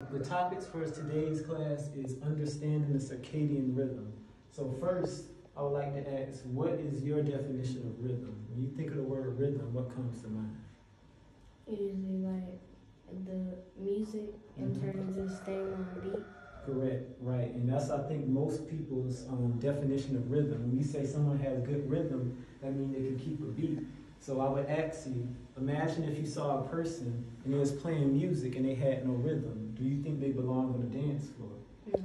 The topics for today's class is understanding the circadian rhythm. So first, I would like to ask, what is your definition of rhythm? When you think of the word rhythm, what comes to mind? Usually like the music in terms of staying on beat. Correct, right. And that's, I think, most people's definition of rhythm. When we say someone has good rhythm, that means they can keep a beat. So I would ask you, imagine if you saw a person and they was playing music and they had no rhythm. Do you think they belong on the dance floor? No.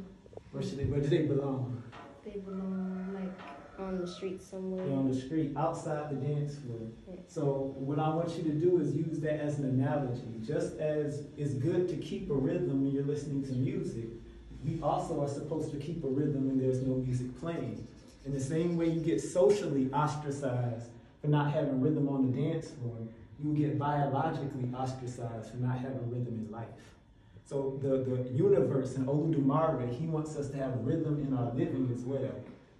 Where do they belong? They belong like on the street somewhere. They're on the street, outside the dance floor. Yeah. So what I want you to do is use that as an analogy. Just as it's good to keep a rhythm when you're listening to music, we also are supposed to keep a rhythm when there's no music playing. In the same way you get socially ostracized for not having rhythm on the dance floor, you will get biologically ostracized for not having rhythm in life. So the universe in Oludumare, he wants us to have rhythm in our living as well.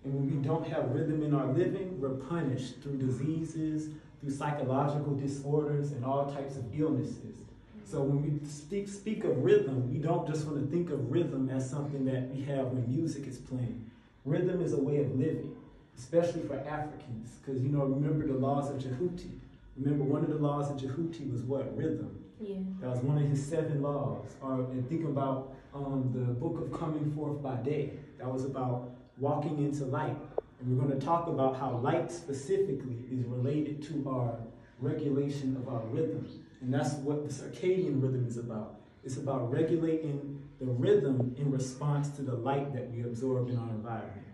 And when we don't have rhythm in our living, we're punished through diseases, through psychological disorders, and all types of illnesses. So when we speak of rhythm, we don't just want to think of rhythm as something that we have when music is playing. Rhythm is a way of living, especially for Africans, because, you know, remember the laws of Jehuti. Remember, one of the laws of Jehuti was what? Rhythm. Yeah. That was one of his 7 laws. And think about the book of Coming Forth by Day. That was about walking into light. And we're going to talk about how light specifically is related to our regulation of our rhythm. And that's what the circadian rhythm is about. It's about regulating the rhythm in response to the light that we absorb in our environment.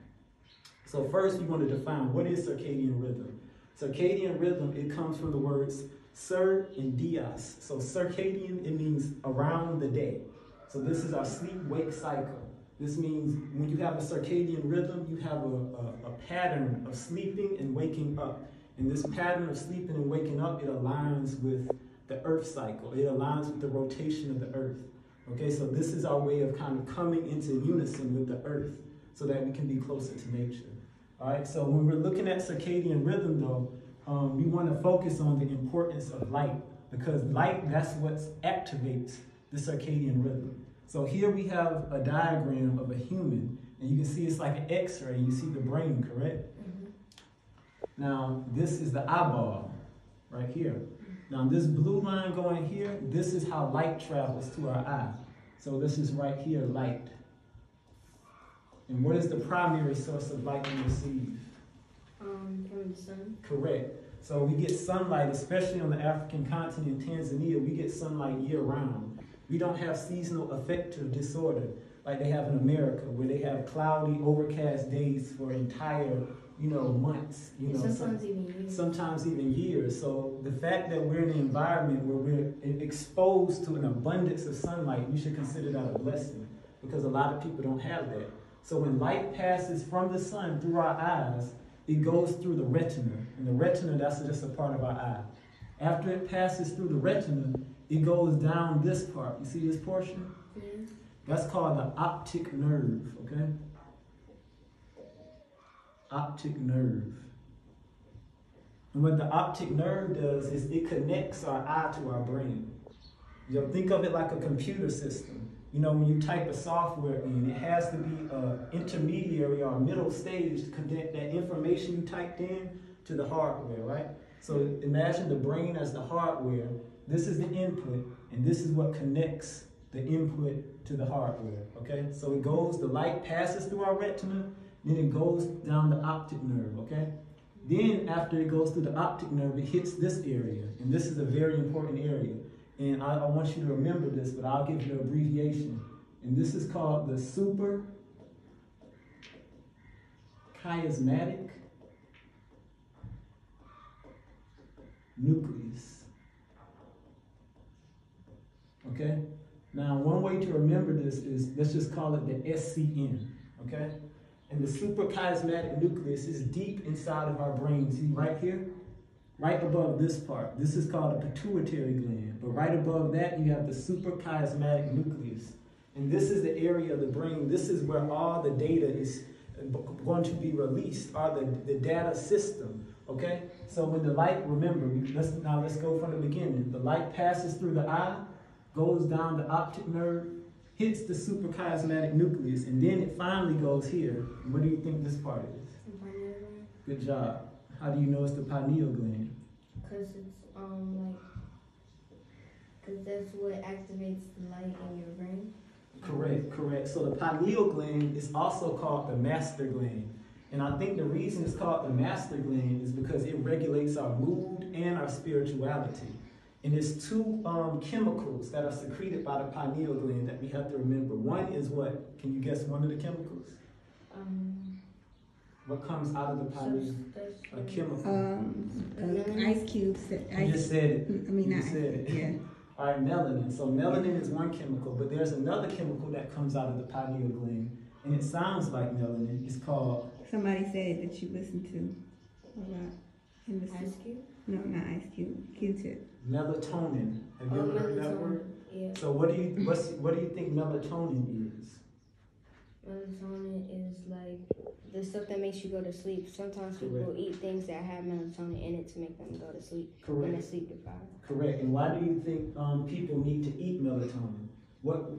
So first, we want to define what is circadian rhythm. Circadian rhythm, it comes from the words cir and dias. So circadian, it means around the day. So this is our sleep-wake cycle. This means when you have a circadian rhythm, you have a pattern of sleeping and waking up. And this pattern of sleeping and waking up, it aligns with the earth cycle. It aligns with the rotation of the earth. Okay, so this is our way of kind of coming into unison with the earth so that we can be closer to nature. All right, so when we're looking at circadian rhythm though, we want to focus on the importance of light, because light, that's what activates the circadian rhythm. So here we have a diagram of a human, and you can see it's like an X-ray. You see the brain, correct? Mm-hmm. Now, this is the eyeball right here. Now, this blue line going here, this is how light travels to our eye. So this is right here, light. And what is the primary source of light we receive? From the sun. Correct. So we get sunlight, especially on the African continent, Tanzania, we get sunlight year-round. We don't have seasonal affective disorder like they have in America, where they have cloudy, overcast days for entire, months. Sometimes even years. So the fact that we're in an environment where we're exposed to an abundance of sunlight, we should consider that a blessing, because a lot of people don't have that. So when light passes from the sun through our eyes, it goes through the retina. And the retina, that's just a part of our eye. After it passes through the retina, it goes down this part. You see this portion? Yeah. That's called the optic nerve, okay? Optic nerve. And what the optic nerve does is it connects our eye to our brain. Think of it like a computer system. When you type a software in, it has to be an intermediary or a middle stage to connect that information you typed in to the hardware, right? So imagine the brain as the hardware. This is the input, and this is what connects the input to the hardware, okay? So it goes, the light passes through our retina, then it goes down the optic nerve, okay? Then after it goes through the optic nerve, it hits this area, and this is a very important area. And I want you to remember this, but I'll give you an abbreviation. And this is called the Supracosmetic Nucleus. Okay? Now, one way to remember this is, let's just call it the SCN, okay? And the supracosmetic nucleus is deep inside of our brain. See right here? Right above this part. This is called a pituitary gland. But right above that, you have the supracosmetic nucleus. And this is the area of the brain. This is where all the data is going to be released, or the data system. Okay? So when the light, remember, let's go from the beginning. The light passes through the eye, goes down the optic nerve, hits the supracosmetic nucleus, and then it finally goes here. What do you think this part is? Good job. How do you know it's the pineal gland? Because it's because that's what activates the light in your brain. Correct. So the pineal gland is also called the master gland. And I think the reason it's called the master gland is because it regulates our mood and our spirituality. And there's two chemicals that are secreted by the pineal gland that we have to remember. One is what? Can you guess one of the chemicals? What comes out of the pineal? A chemical. Ice cubes. You just said it. I mean, you said it. Yeah. All right, melanin. So melanin is one chemical, but there's another chemical that comes out of the pineal gland, and it sounds like melanin. It's called... Somebody said that you listened to a lot. In the Ice Cube? No, not Ice Cube. Q-tip. Melatonin. Have you ever heard that word? Yeah. So what do you think melatonin is? Melatonin is like the stuff that makes you go to sleep. Sometimes people eat things that have melatonin in it to make them go to sleep when they're sleep deprived. Correct. And why do you think people need to eat melatonin? What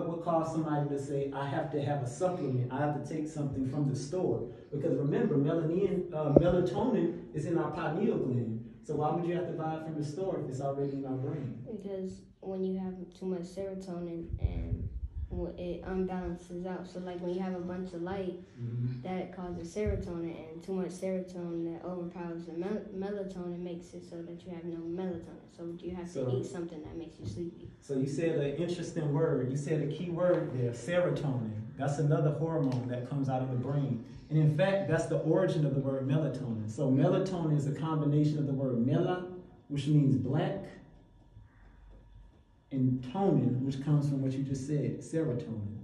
would cause somebody to say, I have to have a supplement, I have to take something from the store? Because remember, melatonin is in our pineal gland. So why would you have to buy it from the store if it's already in our brain? Because when you have too much serotonin and it unbalances out. So like when you have a bunch of light, that causes serotonin, and too much serotonin that overpowers the melatonin makes it so that you have no melatonin. So you have to eat something that makes you sleepy. So you said an interesting word. You said a key word there, serotonin. That's another hormone that comes out of the brain. And in fact, that's the origin of the word melatonin. So melatonin is a combination of the word mela, which means black, and tonin, which comes from what you just said, serotonin.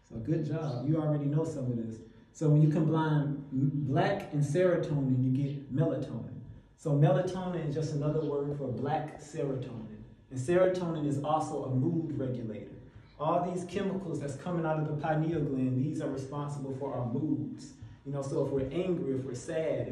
So good job. You already know some of this. So when you combine black and serotonin, you get melatonin. So melatonin is just another word for black serotonin. And serotonin is also a mood regulator. All these chemicals that's coming out of the pineal gland, these are responsible for our moods. You know, so if we're angry, if we're sad,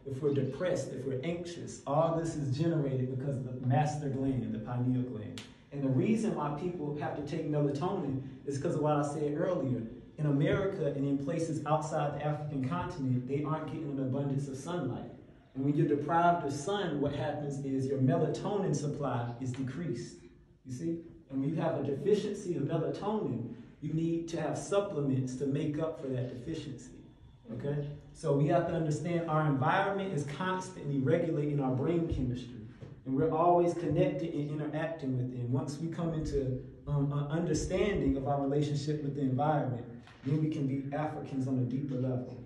if we're depressed, if we're anxious, all this is generated because of the master gland, the pineal gland. And the reason why people have to take melatonin is because of what I said earlier. In America and in places outside the African continent, they aren't getting an abundance of sunlight. And when you're deprived of sun, what happens is your melatonin supply is decreased. You see? And when you have a deficiency of melatonin, you need to have supplements to make up for that deficiency. Okay? So we have to understand our environment is constantly regulating our brain chemistry. And we're always connected and interacting with it. And once we come into an understanding of our relationship with the environment, then we can be Africans on a deeper level.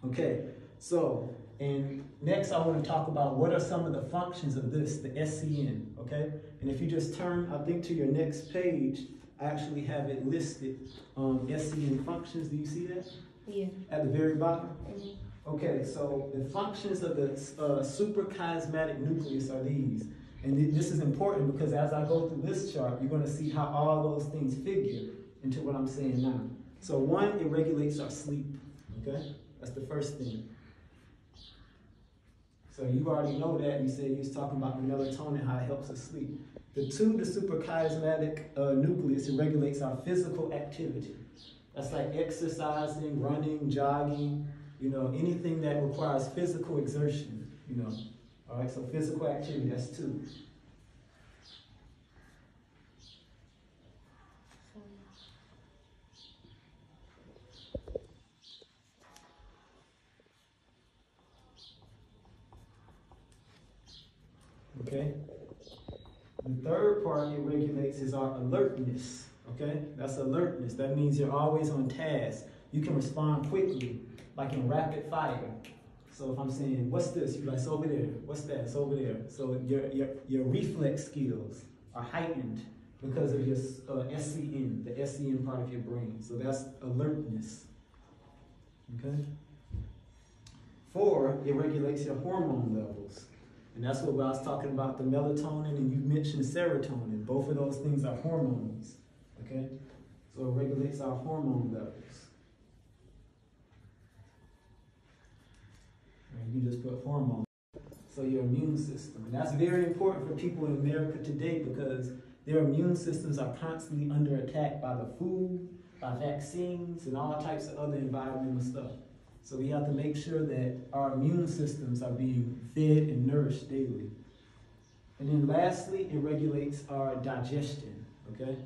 Okay, so, and next I want to talk about what are some of the functions of this, the SCN, okay? And if you just turn, I think, to your next page, I actually have it listed, SCN functions. Do you see that? Yeah. At the very bottom? Okay, so the functions of the supracosmetic nucleus are these. And this is important because as I go through this chart, you're going to see how all those things figure into what I'm saying now. So one, it regulates our sleep, okay? That's the first thing. So you already know that. You said you was talking about the melatonin, how it helps us sleep. The two, the supracosmetic nucleus, it regulates our physical activity. That's like exercising, running, jogging, you know, anything that requires physical exertion, you know. All right, so physical activity, that's two. Okay? The third part it regulates is our alertness. Okay? That's alertness. That means you're always on task. You can respond quickly, like in rapid fire. So if I'm saying, what's this? You're like, it's over there. What's that? It's over there. So your reflex skills are heightened because of your SCN, the SCN part of your brain. So that's alertness. Okay? 4, it regulates your hormone levels. And that's what I was talking about, the melatonin, and you mentioned serotonin. Both of those things are hormones. Okay? So it regulates our hormone levels. And you just put hormone. So your immune system. And that's very important for people in America today because their immune systems are constantly under attack by the food, by vaccines, and all types of other environmental stuff. So we have to make sure that our immune systems are being fed and nourished daily. And then lastly, it regulates our digestion, okay?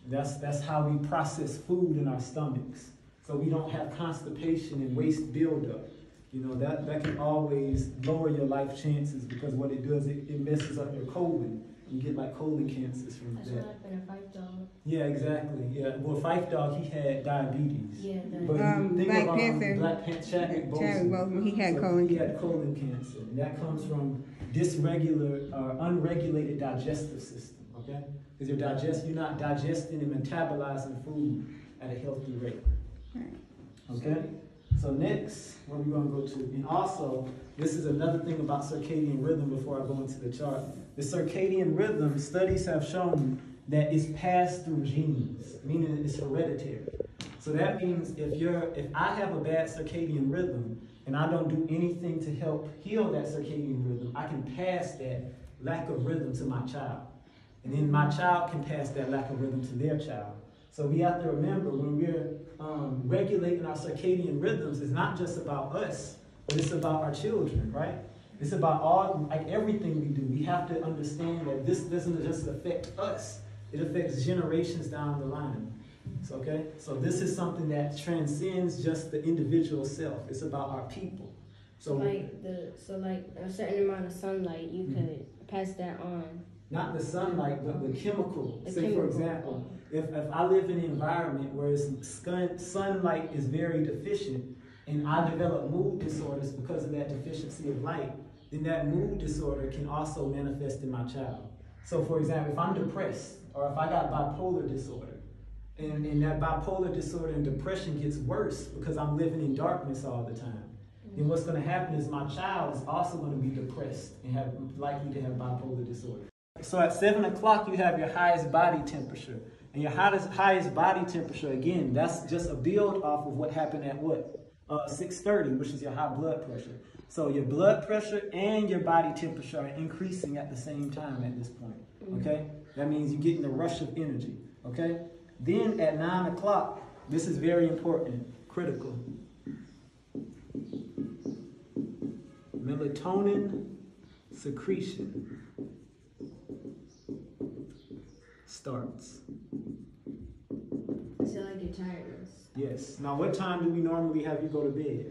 That's how we process food in our stomachs. So we don't have constipation and waste buildup. You know, that can always lower your life chances, because what it does, it messes up your colon. You get like colon cancers from that. That's what happened to Fife Dog. Yeah, exactly. Yeah. Well, Fife Dog, he had diabetes. Yeah, But you think Black of Panther, Black Panther, Chadwick Boseman. he had So colon he cancer. had colon cancer. And that comes from unregulated digestive system, okay? Because you're not digesting and metabolizing food at a healthy rate. Okay? So next, what are we going to go to? And also, this is another thing about circadian rhythm before I go into the chart. The circadian rhythm, studies have shown that it's passed through genes, meaning it's hereditary. So that means if I have a bad circadian rhythm and I don't do anything to help heal that circadian rhythm, I can pass that lack of rhythm to my child. And then my child can pass that lack of rhythm to their child. So we have to remember, when we're regulating our circadian rhythms, it's not just about us, but it's about our children, right? It's about everything we do. We have to understand that this doesn't just affect us. It affects generations down the line. So, okay? So this is something that transcends just the individual self. It's about our people. So like a certain amount of sunlight, you could pass that on. Not the sunlight, but the chemical. The Say, chemical. for example, if I live in an environment where sunlight is very deficient, and I develop mood disorders because of that deficiency of light, then that mood disorder can also manifest in my child. So, for example, if I'm depressed, or if I got bipolar disorder, and that bipolar disorder and depression gets worse because I'm living in darkness all the time, then what's going to happen is my child is also going to be depressed and likely to have bipolar disorder. So at 7 o'clock, you have your highest body temperature. And your highest body temperature, again, that's just a build off of what happened at 6:30, which is your high blood pressure. So your blood pressure and your body temperature are increasing at the same time at this point, okay? That means you're getting a rush of energy, okay? Then at 9 o'clock, this is very important, critical. Melatonin secretion starts. So like your tiredness. Yes. Now, what time do we normally have you go to bed?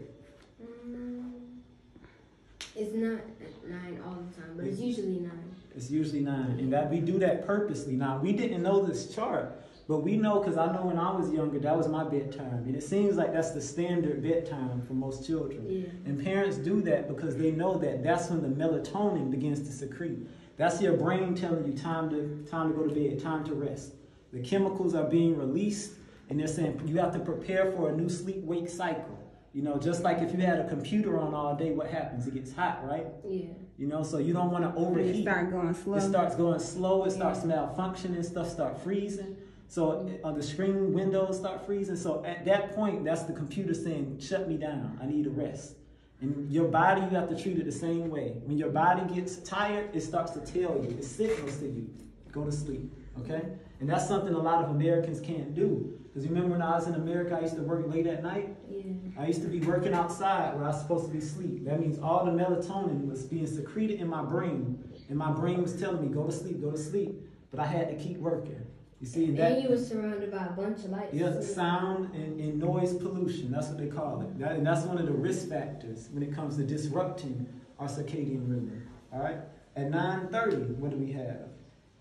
It's not at 9 all the time, but it's usually 9. It's usually 9, and that we do that purposely. Now, we didn't know this chart, but we know, because I know when I was younger, that was my bedtime, and it seems like that's the standard bedtime for most children. Yeah. And parents do that because they know that that's when the melatonin begins to secrete. That's your brain telling you time to go to bed, time to rest. The chemicals are being released, and they're saying you have to prepare for a new sleep-wake cycle. You know, just like if you had a computer on all day, what happens? It gets hot, right? Yeah. You know, so you don't want to overheat. It starts going slow. It starts going slow. It starts malfunctioning. Stuff start freezing. So the screen windows start freezing. So at that point, that's the computer saying, shut me down. I need a rest. And your body, you have to treat it the same way. When your body gets tired, it starts to tell you. It signals to you, go to sleep, okay? And that's something a lot of Americans can't do. Because remember when I was in America, I used to work late at night? Yeah. I used to be working outside where I was supposed to be asleep. That means all the melatonin was being secreted in my brain. And my brain was telling me, go to sleep, go to sleep. But I had to keep working. You see, and you were surrounded by a bunch of lights. Yeah, sound and noise pollution. That's what they call it. And that's one of the risk factors when it comes to disrupting our circadian rhythm. All right? At 9:30, what do we have?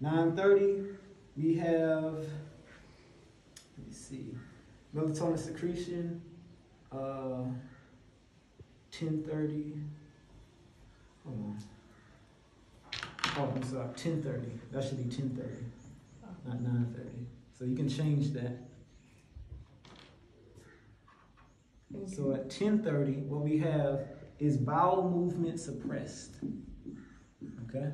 9:30, we have, let me see, melatonin secretion. 10:30. Hold on. Oh, I'm sorry. 10:30. That should be 10:30. Not 9:30. So you can change that. Okay. So at 10:30, what we have is bowel movement suppressed. Okay?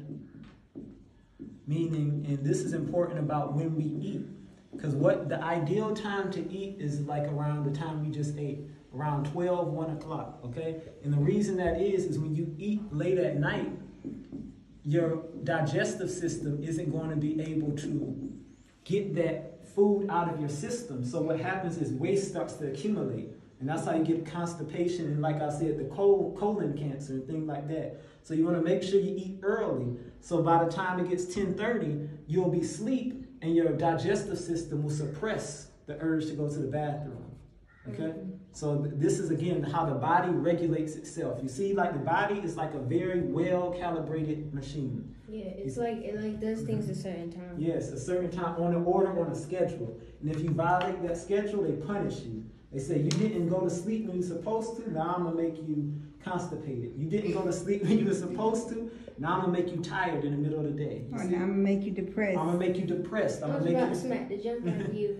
Meaning, and this is important about when we eat, because what the ideal time to eat is like around the time we just ate, around 1 o'clock, okay? And the reason that is when you eat late at night, your digestive system isn't going to be able to get that food out of your system. So what happens is waste starts to accumulate. And that's how you get constipation and, like I said, the colon cancer and things like that. So you want to make sure you eat early. So by the time it gets 10:30, you'll be asleep and your digestive system will suppress the urge to go to the bathroom. Okay? So this is, again, how the body regulates itself. You see, like the body is like a very well-calibrated machine. Yeah, it's like it does things a certain time. Yes, a certain time, on an order, on a schedule. And if you violate that schedule, they punish you. They say, you didn't go to sleep when you're supposed to, now I'm going to make you constipated. You didn't go to sleep when you were supposed to, now I'm going to make you tired in the middle of the day. Or now I'm going to make you depressed. I'm going to make you depressed. I was about to smack the junk out of you.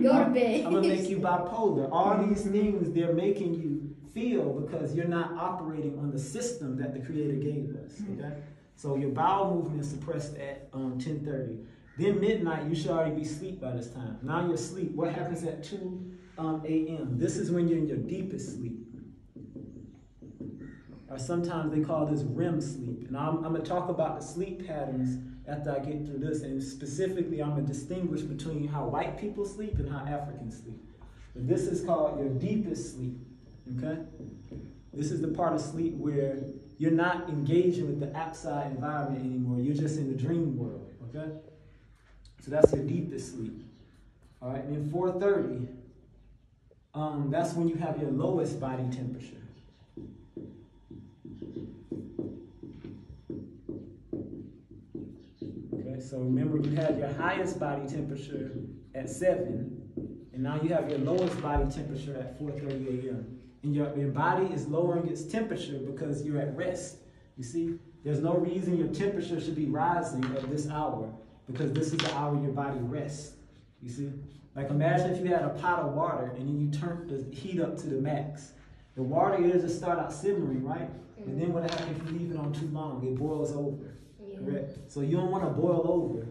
Go to bed. I'm going to make you bipolar. All these things they're making you feel because you're not operating on the system that the Creator gave us. Okay? So your bowel movement is suppressed at 10:30. Then midnight, you should already be asleep by this time. Now you're asleep. What happens at 2 a.m.? This is when you're in your deepest sleep. Or sometimes they call this Rem Sleep. And I'm going to talk about the sleep patterns after I get through this. And specifically, I'm going to distinguish between how white people sleep and how Africans sleep. But this is called your deepest sleep. Okay? This is the part of sleep where you're not engaging with the outside environment anymore. You're just in the dream world. Okay? So that's your deepest sleep. All right, and then 4:30, that's when you have your lowest body temperature. Okay, so remember you had your highest body temperature at 7, and now you have your lowest body temperature at 4:30 a.m. And your body is lowering its temperature because you're at rest. You see, there's no reason your temperature should be rising at this hour, because this is the hour your body rests. You see? Like imagine if you had a pot of water and then you turned the heat up to the max. The water is just start out simmering, right? And then what happens if you leave it on too long? It boils over. Correct? So you don't want to boil over.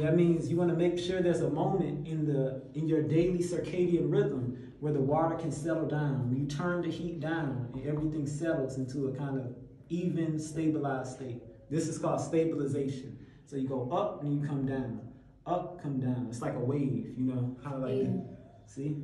That means you want to make sure there's a moment in your daily circadian rhythm where the water can settle down. When you turn the heat down and everything settles into a kind of even, stabilized state. This is called stabilization. So you go up and you come down. Up, come down. It's like a wave, you know, kind of like that. See?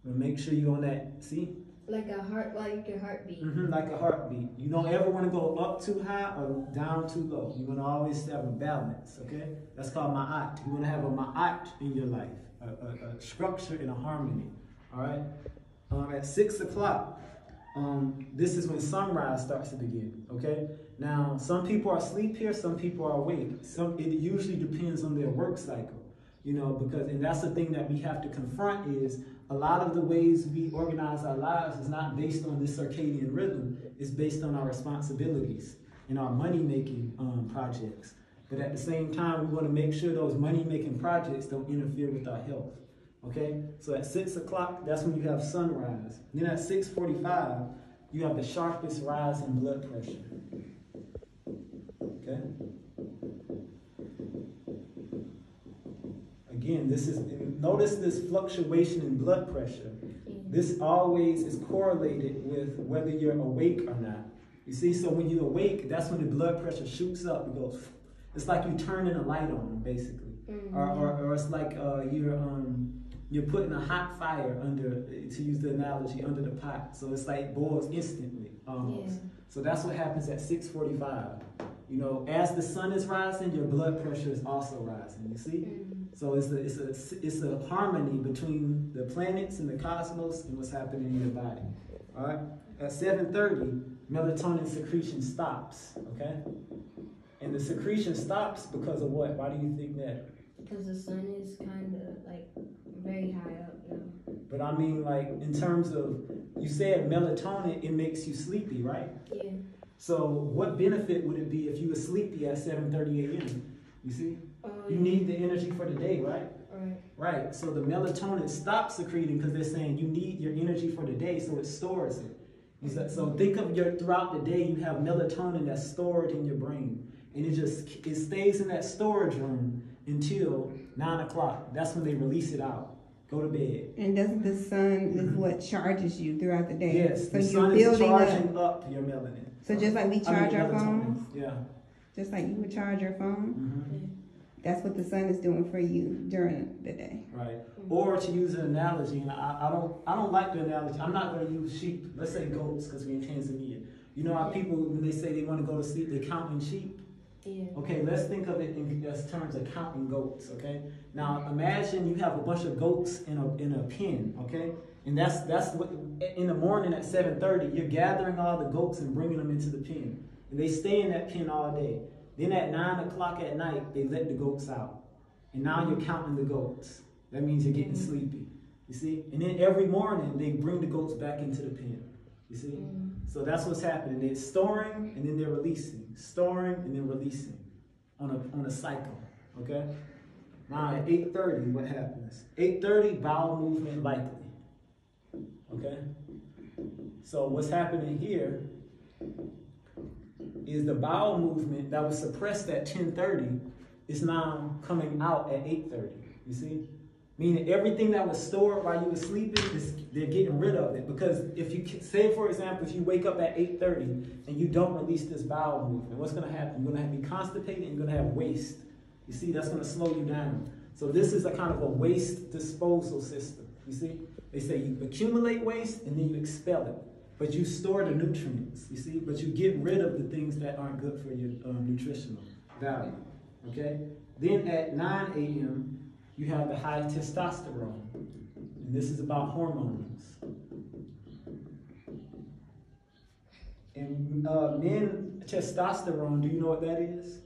But make sure you're on that, see? Like your heartbeat. Like a heartbeat. You don't ever want to go up too high or down too low. You want to always have a balance, okay? That's called ma'at. You want to have a ma'at in your life, a structure and a harmony, all right? At 6 o'clock, this is when sunrise starts to begin, okay? Now, some people are asleep here, some people are awake. It usually depends on their work cycle, you know, and that's the thing that we have to confront is a lot of the ways we organize our lives is not based on this circadian rhythm. It's based on our responsibilities and our money-making projects. But at the same time, we want to make sure those money-making projects don't interfere with our health. Okay? So at 6 o'clock, that's when you have sunrise. Then at 6:45, you have the sharpest rise in blood pressure. Okay? Again, notice this fluctuation in blood pressure. This always is correlated with whether you're awake or not. You see, so when you're awake, that's when the blood pressure shoots up. It goes, it's like you turning a light on, basically. Or it's like you're putting a hot fire under, to use the analogy, under the pot. So it's like boils instantly, almost. Yeah. So that's what happens at 6:45. You know, as the sun is rising, your blood pressure is also rising, you see? So it's a harmony between the planets and the cosmos and what's happening in your body, all right? At 7:30, melatonin secretion stops, okay? And the secretion stops because of what? Why do you think that? Because the sun is kind of like very high up now. But I mean, like, in terms of, you said melatonin, it makes you sleepy, right? Yeah. So what benefit would it be if you were sleepy at 7:30 a.m.? You see? You need the energy for the day, right? Right. So the melatonin stops secreting because they're saying you need your energy for the day, so it stores it. So think of throughout the day, you have melatonin that's stored in your brain. And it stays in that storage room until 9 o'clock. That's when they release it out. Go to bed. And doesn't the sun is what charges you throughout the day? Yes, so the sun is charging up your melanin. So just like we charge our phones? Yeah. Just like you would charge your phone. Mm-hmm. That's what the sun is doing for you during the day. Right. Or to use an analogy, and I don't like the analogy. I'm not going to use sheep. Let's say goats because we're in Tanzania. You know how people, when they say they want to go to sleep, they counting sheep? Yeah. Okay, let's think of it in terms of counting goats, okay? Now, imagine you have a bunch of goats in a pen, okay? And that's what, in the morning at 7:30, you're gathering all the goats and bringing them into the pen. And they stay in that pen all day. Then at 9 o'clock at night, they let the goats out. And now you're counting the goats. That means you're getting sleepy, you see? And then every morning, they bring the goats back into the pen, you see? So that's what's happening. They're storing and then they're releasing. Storing and then releasing on a cycle, okay? Now at 8:30, what happens? 8:30, bowel movement likely, okay? So what's happening here is the bowel movement that was suppressed at 10:30 is now coming out at 8:30, you see? Meaning everything that was stored while you were sleeping, they're getting rid of it. Because if you say, for example, if you wake up at 8:30 and you don't release this bowel movement, what's going to happen? You're going to be constipated and you're going to have waste. You see, that's going to slow you down. So this is a kind of a waste disposal system. You see, they say you accumulate waste and then you expel it. But you store the nutrients, you see, but you get rid of the things that aren't good for your nutritional value. Okay? Then at 9 a.m., you have the high testosterone. And this is about hormones. And men, testosterone, do you know what that is?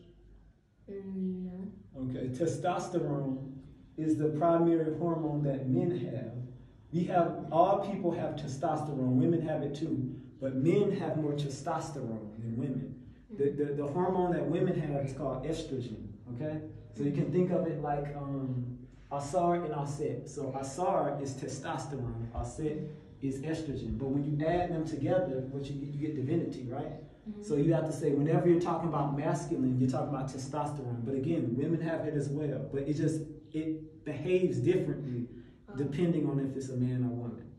No. Okay, testosterone is the primary hormone that men have. All people have testosterone, women have it too, but men have more testosterone than women. The hormone that women have is called estrogen, okay? So you can think of it like Asar and Aset. So Asar is testosterone, Aset is estrogen. But when you add them together, what you get divinity, right? Mm-hmm. So you have to say, whenever you're talking about masculine, you're talking about testosterone. But again, women have it as well. But it behaves differently depending on if it's a man or woman.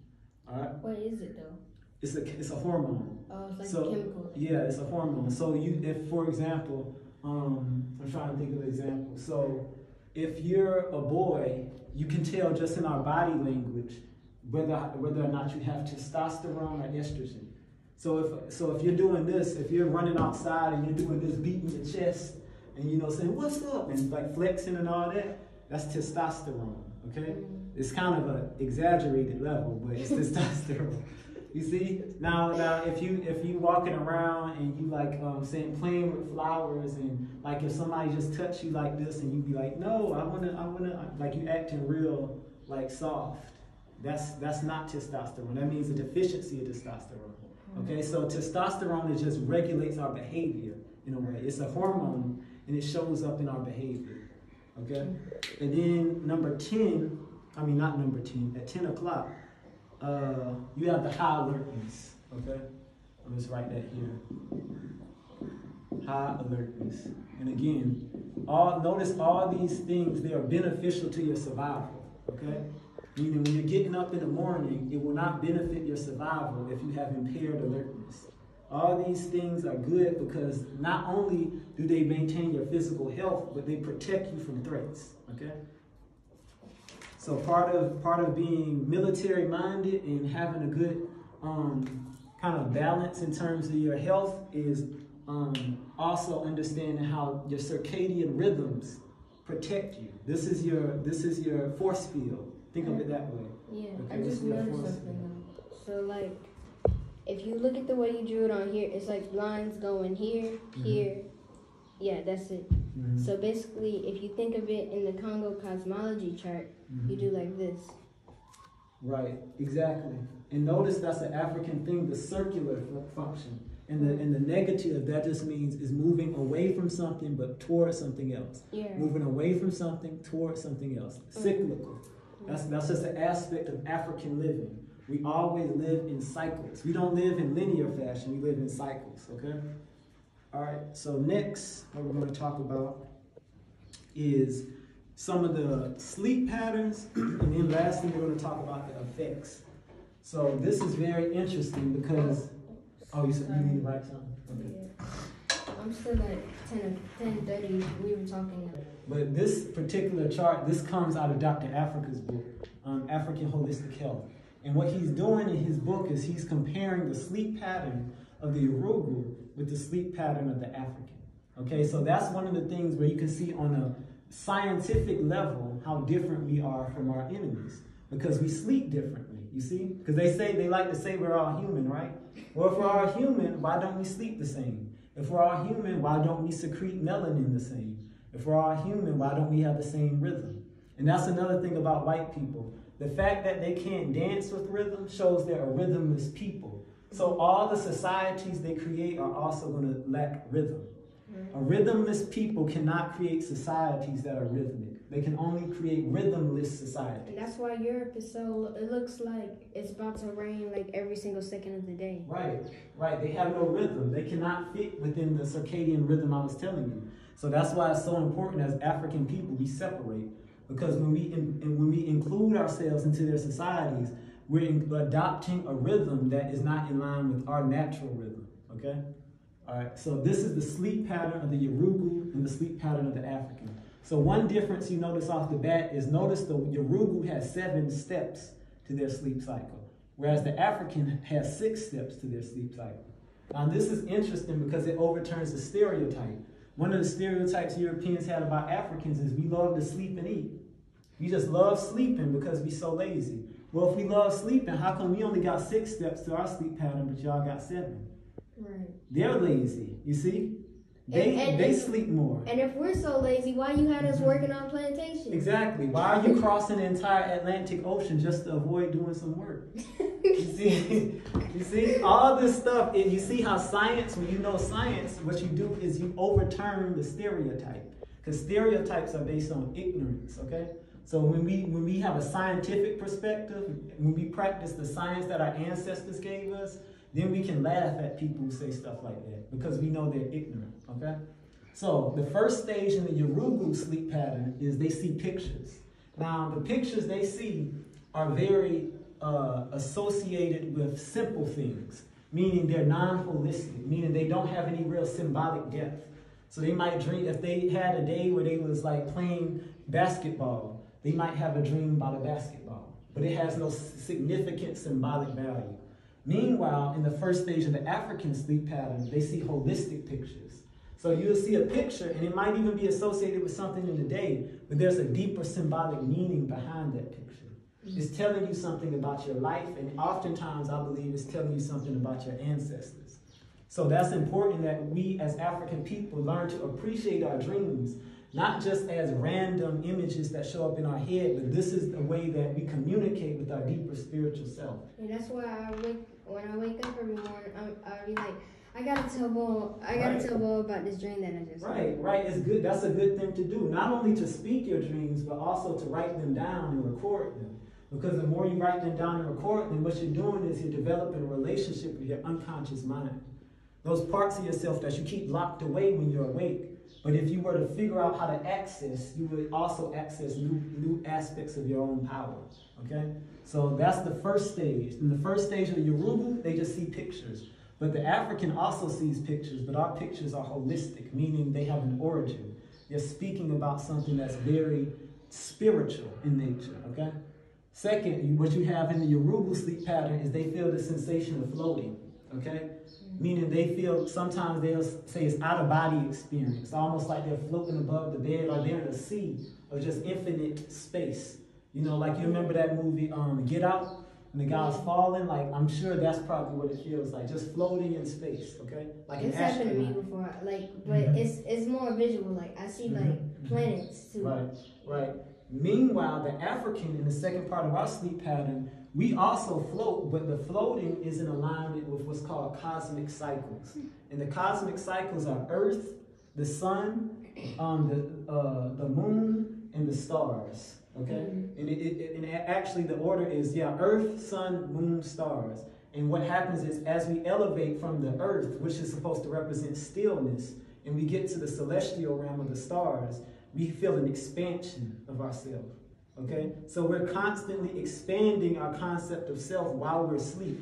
All right? What is it though? It's a hormone. Oh, it's like a chemical. Yeah, it's a hormone. So if for example, I'm trying to think of an example. So if you're a boy, you can tell just in our body language whether or not you have testosterone or estrogen. So if you're doing this, if you're running outside and you're doing this, beating your chest and saying what's up and like flexing and all that, that's testosterone. Okay, it's kind of an exaggerated level, but it's testosterone. You see, now if you walking around and you like playing with flowers and like if somebody just touched you like this and you be like, no, I wanna like you acting real like soft. That's not testosterone. That means a deficiency of testosterone. Okay, so testosterone it just regulates our behavior in a way. It's a hormone and it shows up in our behavior. Okay, and then at 10 o'clock. You have the high alertness, okay? I'll just write that here. High alertness. And again, notice all these things, they are beneficial to your survival, okay? Meaning when you're getting up in the morning, it will not benefit your survival if you have impaired alertness. All these things are good because not only do they maintain your physical health, but they protect you from threats, okay? So part of being military minded and having a good kind of balance in terms of your health is also understanding how your circadian rhythms protect you. This is your force field. Think of it that way. Yeah, okay, I just noticed something though. So like, if you look at the way you drew it on here, it's like lines going here, here. Yeah, that's it. Mm-hmm. So basically, if you think of it in the Congo cosmology chart, you do like this. Right, exactly. And notice that's an African thing, the circular function. And the negative, that just means is moving away from something but towards something else. Yeah. Moving away from something towards something else. Cyclical. That's just an aspect of African living. We always live in cycles. We don't live in linear fashion, we live in cycles, okay? All right, so next, what we're going to talk about is some of the sleep patterns, and then lastly, we're going to talk about the effects. So this is very interesting because, you need to write something? Okay. Yeah. I'm still like 10:30, we were talking. But this particular chart, this comes out of Dr. Africa's book, African Holistic Health. And what he's doing in his book is he's comparing the sleep pattern of the Yoruba with the sleep pattern of the African. Okay, so that's one of the things where you can see on a scientific level how different we are from our enemies, because we sleep differently, you see? Because they like to say we're all human, right? Well, if we're all human, why don't we sleep the same? If we're all human, why don't we secrete melanin the same? If we're all human, why don't we have the same rhythm? And that's another thing about white people. The fact that they can't dance with rhythm shows they're a rhythmless people. So all the societies they create are also going to lack rhythm. A rhythmless people cannot create societies that are rhythmic. They can only create rhythmless societies. And that's why Europe is so, it looks like it's about to rain like every single second of the day. Right, right. They have no rhythm. They cannot fit within the circadian rhythm I was telling you. So that's why it's so important as African people we separate. Because when we include ourselves into their societies, we're adopting a rhythm that is not in line with our natural rhythm, okay? All right, so this is the sleep pattern of the Yoruba and the sleep pattern of the African. So one difference you notice off the bat is notice the Yoruba has 7 steps to their sleep cycle, whereas the African has 6 steps to their sleep cycle. Now this is interesting because it overturns the stereotype. One of the stereotypes Europeans had about Africans is we love to sleep and eat. We just love sleeping because we're so lazy. Well, if we love sleeping, how come we only got 6 steps to our sleep pattern, but y'all got 7? Right. They're lazy, you see? They sleep more. And if we're so lazy, why you had us working on plantations? Exactly. Why are you crossing the entire Atlantic Ocean just to avoid doing some work? You see, all this stuff, and you see how science, when you know science, what you do is you overturn the stereotype. Because stereotypes are based on ignorance, okay? So when we have a scientific perspective, when we practice the science that our ancestors gave us, then we can laugh at people who say stuff like that because we know they're ignorant, okay? So the first stage in the Yoruba sleep pattern is they see pictures. Now, the pictures they see are very associated with simple things, meaning they're non-holistic, meaning they don't have any real symbolic depth. So they might dream, if they had a day where they was like playing basketball, they might have a dream about a basketball, but it has no significant symbolic value. Meanwhile, in the first stage of the African sleep pattern, they see holistic pictures. So you'll see a picture, and it might even be associated with something in the day, but there's a deeper symbolic meaning behind that picture. It's telling you something about your life, and oftentimes, I believe, it's telling you something about your ancestors. So that's important that we, as African people, learn to appreciate our dreams, not just as random images that show up in our head, but this is the way that we communicate with our deeper spiritual self. And that's why when I wake up every morning, I'll be like, I gotta tell Bo about this dream that I just had. Right. It's good. That's a good thing to do. Not only to speak your dreams, but also to write them down and record them. Because the more you write them down and record them, what you're doing is you're developing a relationship with your unconscious mind. Those parts of yourself that you keep locked away when you're awake. But if you were to figure out how to access, you would also access new aspects of your own power. Okay? So that's the first stage. In the first stage of the Yoruba, they just see pictures. But the African also sees pictures, but our pictures are holistic, meaning they have an origin. They're speaking about something that's very spiritual in nature. Okay? Second, what you have in the Yoruba sleep pattern is they feel the sensation of floating. Okay? Meaning they feel, sometimes they'll say it's out-of-body experience, almost like they're floating above the bed or they're in a sea of just infinite space. You know, like you remember that movie, Get Out, and the guy's falling? Like, I'm sure that's probably what it feels like, just floating in space, okay? Like it's happened to me before, but it's more visual, like I see like planets too. Right. Meanwhile, the African, in the second part of our sleep pattern, we also float, but the floating is in alignment with what's called cosmic cycles. And the cosmic cycles are Earth, the sun, the moon, and the stars. Okay? And actually the order is, Earth, sun, moon, stars. And what happens is as we elevate from the Earth, which is supposed to represent stillness, and we get to the celestial realm of the stars, we feel an expansion of ourselves. Okay? So we're constantly expanding our concept of self while we're asleep.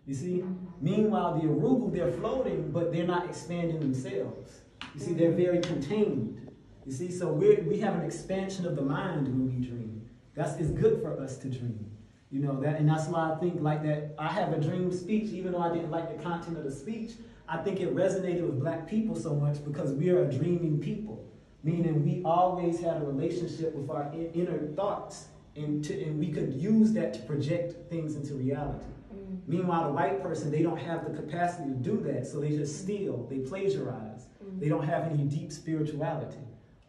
You see? Meanwhile, the Yoruba, they're floating, but they're not expanding themselves. You see, they're very contained. You see, so we have an expansion of the mind when we dream. It's good for us to dream. You know that, and that's why I think like that. I have a dream speech, even though I didn't like the content of the speech. I think it resonated with black people so much because we are a dreaming people, meaning we always had a relationship with our inner thoughts, and we could use that to project things into reality. Meanwhile, the white person, they don't have the capacity to do that, so they just steal, they plagiarize. They don't have any deep spirituality.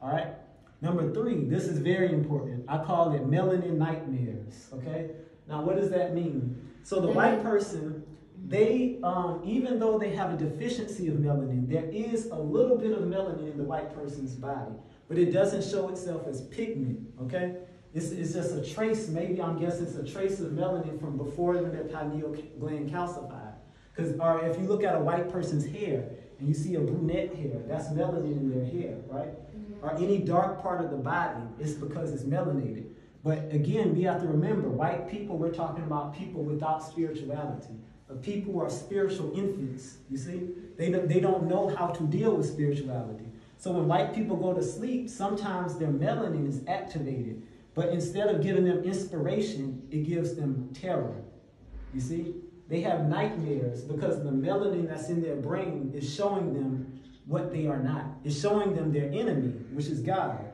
All right. Number 3, this is very important. I call it melanin nightmares. Okay. Now, what does that mean? So the white person, they, even though they have a deficiency of melanin, there is a little bit of melanin in the white person's body, but it doesn't show itself as pigment, okay? It's just a trace, maybe I'm guessing it's a trace of melanin from before their pineal gland calcified. Or if you look at a white person's hair, and you see a brunette hair, that's melanin in their hair, right? Or any dark part of the body, it's because it's melanated. But again, we have to remember, white people, we're talking about people without spirituality. People who are spiritual infants, you see? They don't know how to deal with spirituality. So when white people go to sleep, sometimes their melanin is activated. But instead of giving them inspiration, it gives them terror. You see? They have nightmares because the melanin that's in their brain is showing them what they are not. It's showing them their enemy, which is God.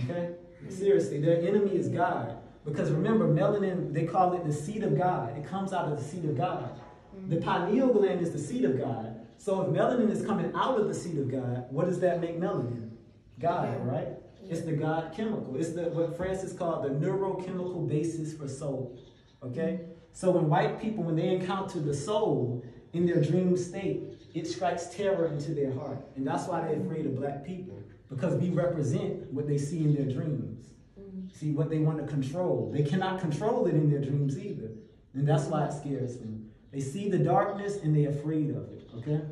Okay? Seriously, their enemy is God. Because remember, melanin, they call it the seed of God. It comes out of the seed of God. The pineal gland is the seed of God. So if melanin is coming out of the seed of God, what does that make melanin? God, right? It's the God chemical. It's what Francis called the neurochemical basis for soul. Okay? So when white people, when they encounter the soul in their dream state, it strikes terror into their heart. And that's why they're afraid of black people. Because we represent what they see in their dreams. See, what they want to control. They cannot control it in their dreams either. And that's why it scares them. They see the darkness and they're afraid of it, okay?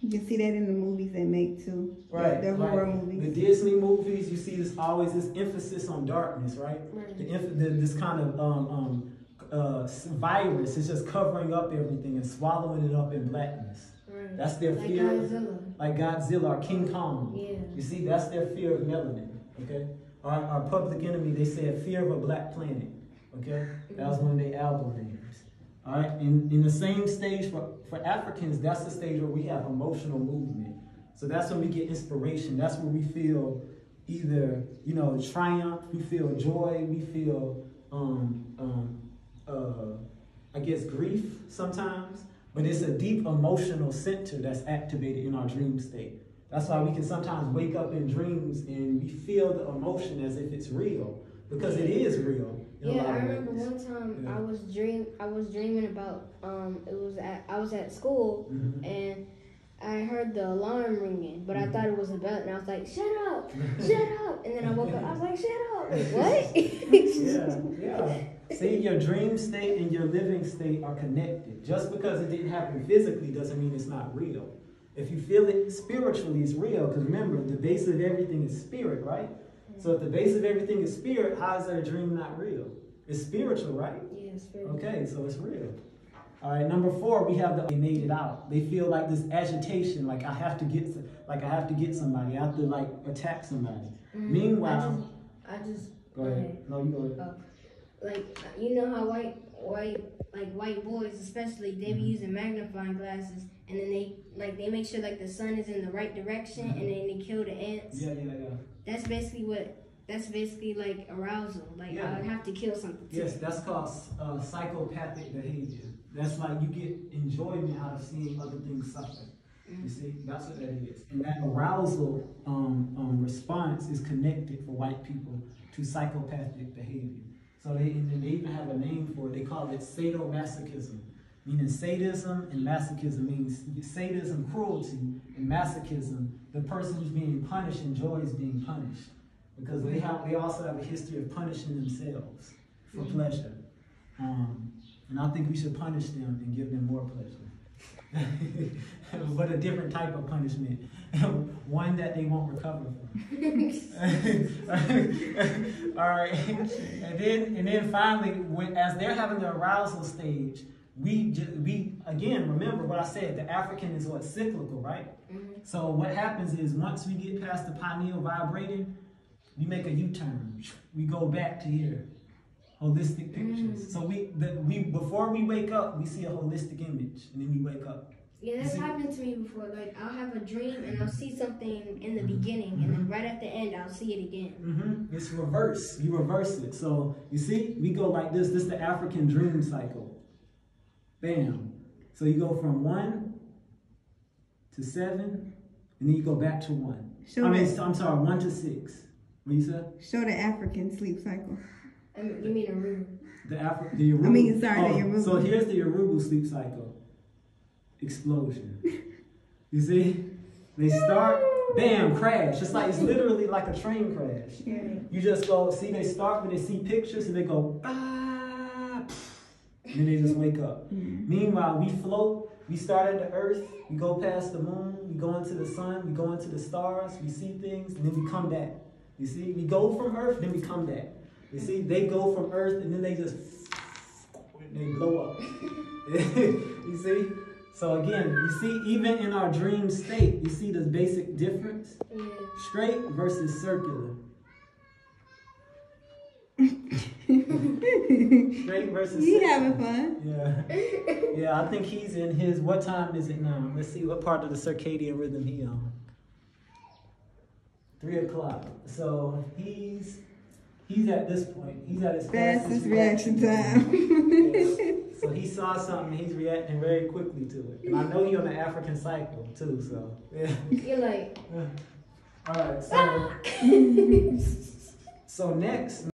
You can see that in the movies they make too. Right. The horror movies. The Disney movies, you see always this emphasis on darkness, right? This kind of virus is just covering up everything and swallowing it up in blackness. Right. That's their fear. Like Godzilla or King Kong. Yeah. You see, that's their fear of melanin, okay? Our Public Enemy, they said fear of a black planet, okay? That was one of their album names. All right, in the same stage for Africans, that's the stage where we have emotional movement. So that's when we get inspiration. That's where we feel either, triumph, we feel joy, we feel, I guess, grief sometimes. But it's a deep emotional center that's activated in our dream state. That's why we can sometimes wake up in dreams and we feel the emotion as if it's real, because it is real. Yeah, I remember one time I was dreaming about I was at school and I heard the alarm ringing, but I thought it was a bell, and I was like, "Shut up, shut up!" And then I woke up, I was like, "Shut up!" What? Yeah. See, your dream state and your living state are connected. Just because it didn't happen physically doesn't mean it's not real. If you feel it spiritually, it's real. Because remember, the base of everything is spirit, right? So if the base of everything is spirit, how is their dream not real? It's spiritual, right? Yeah, it's spiritual. Okay, so it's real. All right, number 4, we have they made it out. They feel like this agitation, like I have to get somebody, I have to attack somebody. Meanwhile, I just go ahead. No, you go ahead. How white boys especially, they be using magnifying glasses, and then they make sure the sun is in the right direction, and then they kill the ants. Yeah. That's basically like arousal. I would have to kill something. Yes, that's called psychopathic behavior. That's like you get enjoyment out of seeing other things suffer. You see, that's what that is. And that arousal response is connected for white people to psychopathic behavior. So they even have a name for it. They call it sadomasochism. Meaning sadism and masochism means sadism, cruelty, and masochism, the person who's being punished enjoys being punished. Because they also have a history of punishing themselves for pleasure. And I think we should punish them and give them more pleasure. But a different type of punishment. One that they won't recover from. All right. And then finally, as they're having the arousal stage, we again, remember what I said, the African is what, cyclical, right? So what happens is once we get past the pineal vibrating, we make a U-turn. We go back to here. Holistic pictures. So we before we wake up, we see a holistic image, and then we wake up. Yeah, that's happened to me before. Like, I'll have a dream and I'll see something in the beginning, and then right at the end, I'll see it again. It's reverse. You reverse it. So you see, we go like this. This is the African dream cycle. Bam. So you go from 1 to 7, and then you go back to 1. I'm sorry, 1 to 6. What you said? Show the African sleep cycle. You mean Aruba? The Yoruba. The Yoruba. So here's the Yoruba sleep cycle. Explosion. You see? They start, bam, crash. It's like, it's literally like a train crash. Yeah. You just go, see, they start when they see pictures and they go, ah, and then they just wake up. Meanwhile, we float. We start at the earth. We go past the moon. We go into the sun. We go into the stars. We see things, and then we come back. You see? We go from earth, then we come back. You see? They go from earth, and then they just, they blow up. You see? So again, you see, even in our dream state, you see the basic difference? Yeah. Straight versus circular. Straight versus He circular. having fun. Yeah. Yeah, I think he's in his, what time is it now? Let's see what part of the circadian rhythm he on. 3 o'clock. So he's at this point. He's at his Fastest reaction time. Yeah. So he saw something, he's reacting very quickly to it. And I know you're on the African cycle too, so yeah. You're like, All right, so next.